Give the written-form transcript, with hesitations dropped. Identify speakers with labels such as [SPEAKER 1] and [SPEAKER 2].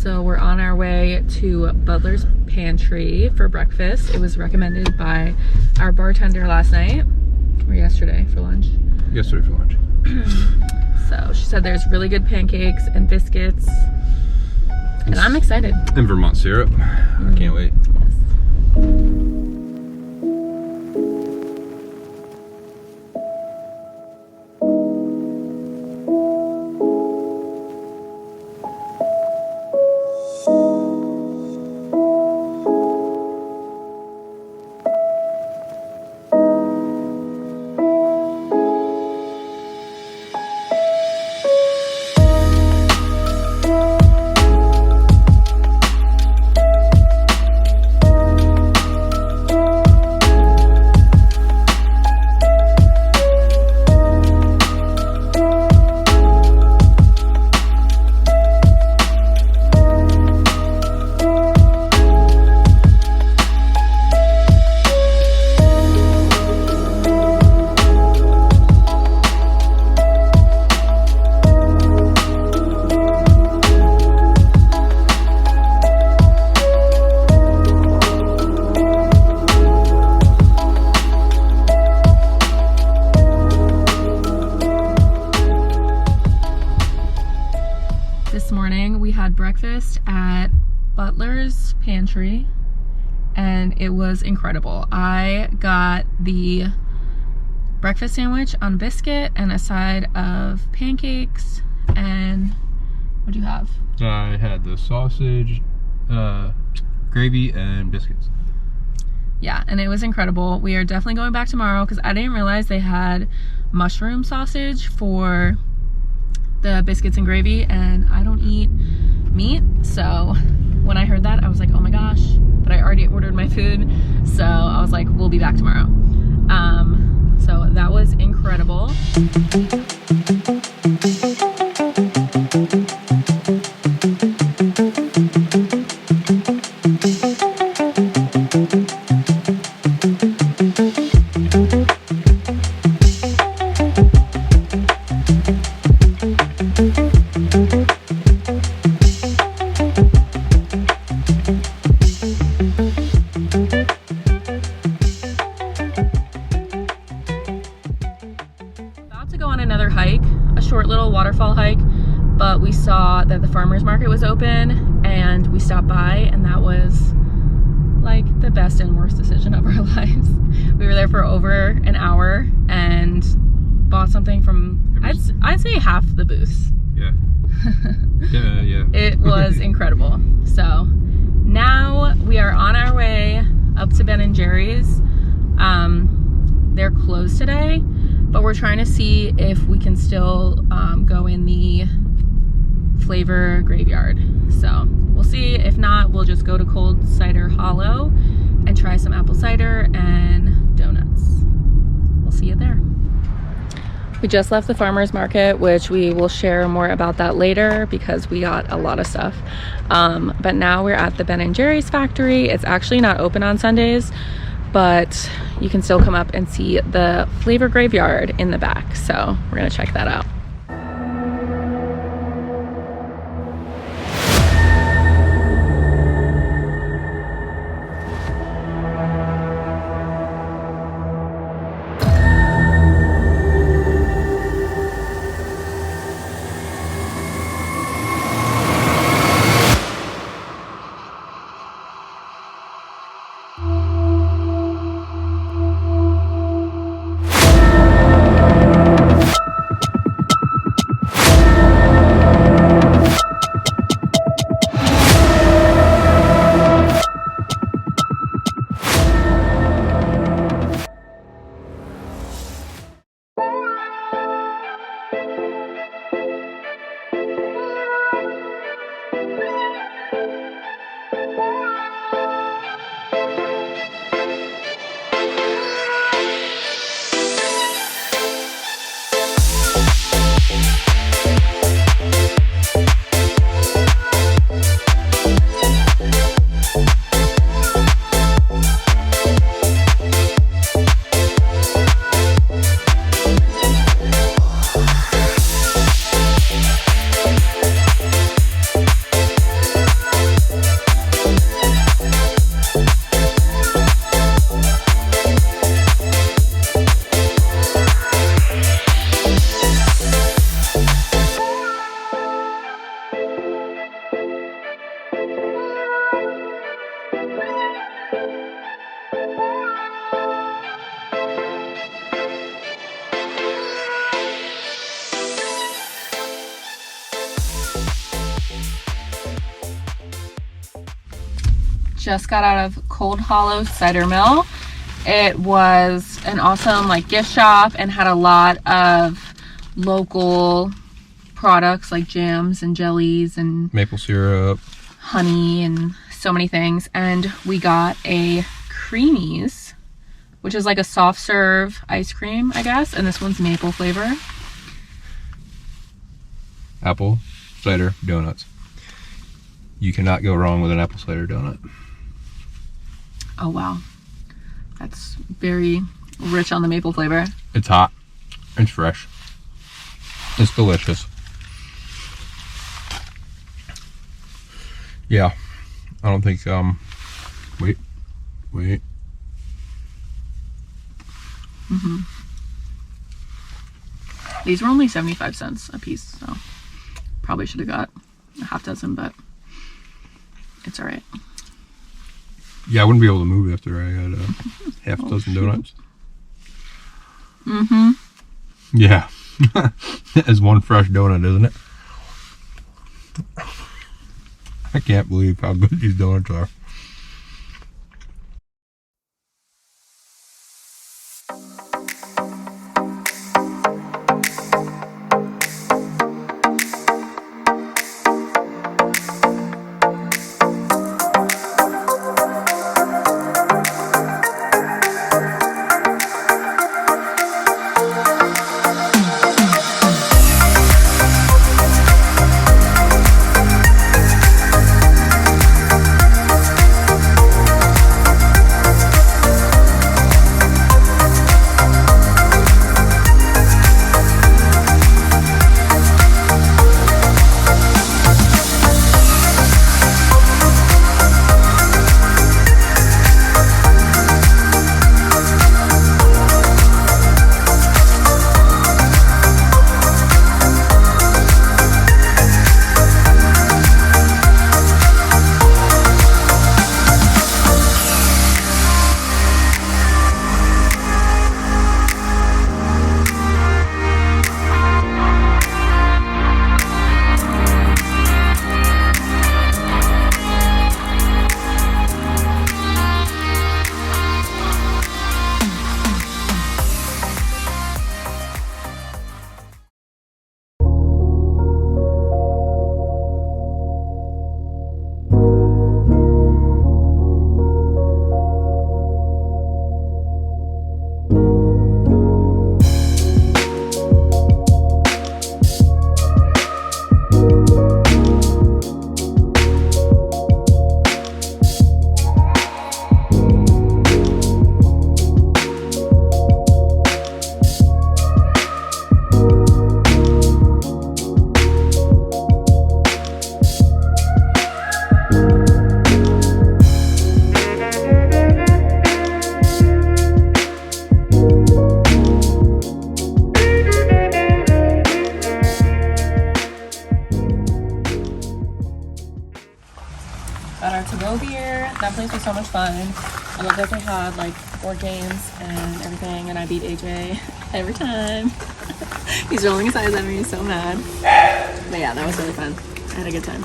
[SPEAKER 1] So we're on our way to Butlers Pantry for breakfast. It was recommended by our bartender last night, or yesterday for lunch.
[SPEAKER 2] Yesterday for lunch.
[SPEAKER 1] So she said there's really good pancakes and biscuits, and I'm excited.
[SPEAKER 2] And Vermont syrup. I can't wait.
[SPEAKER 1] Yes. This morning we had breakfast at Butlers Pantry and it was incredible. I got the breakfast sandwich on biscuit and a side of pancakes. And what do you have?
[SPEAKER 2] I had the sausage, gravy, and biscuits.
[SPEAKER 1] Yeah, and it was incredible. We are definitely going back tomorrow because I didn't realize they had mushroom sausage for the biscuits and gravy, and I don't eat meat, so when I heard that I was like, oh my gosh, but I already ordered my food, so I was like, we'll be back tomorrow. So that was incredible. Another hike, a short little waterfall hike, but we saw that the farmers market was open and we stopped by, and that was like the best and worst decision of our lives. We were there for over an hour and bought something from I'd say half the booth.
[SPEAKER 2] Yeah. Yeah.
[SPEAKER 1] It was incredible. So now we are on our way up to Ben & Jerry's. They're closed today, but we're trying to see if we can still go in the flavor graveyard. So we'll see. If not, we'll just go to Cold Cider Hallow and try some apple cider and donuts. We'll see you there. We just left the farmer's market, which we will share more about that later because we got a lot of stuff. But now we're at the Ben & Jerry's factory. It's actually not open on Sundays, but you can still come up and see the flavor graveyard in the back. So we're gonna check that out. just got out of cold Hallow Cider Mill. It was an awesome like gift shop and had a lot of local products like jams and jellies and
[SPEAKER 2] maple syrup,
[SPEAKER 1] honey, and so many things. And we got a creamies, which is like a soft serve ice cream, I guess, and this one's maple flavor.
[SPEAKER 2] apple cider donuts. You cannot go wrong with an apple cider donut.
[SPEAKER 1] Oh wow, that's very rich on the maple flavor.
[SPEAKER 2] It's hot, it's fresh, it's delicious. Yeah, I don't think wait.
[SPEAKER 1] These were only 75 cents a piece, so probably should have got a half dozen, but it's all right.
[SPEAKER 2] Yeah, I wouldn't be able to move after I had a half dozen donuts. Yeah, it's one fresh donut, isn't it? I can't believe how good these donuts are.
[SPEAKER 1] Got our to-go beer. That place was so much fun. I love that they had like board games and everything, and I beat AJ every time. He's rolling his eyes at me, he's so mad. But yeah, that was really fun. I had a good time.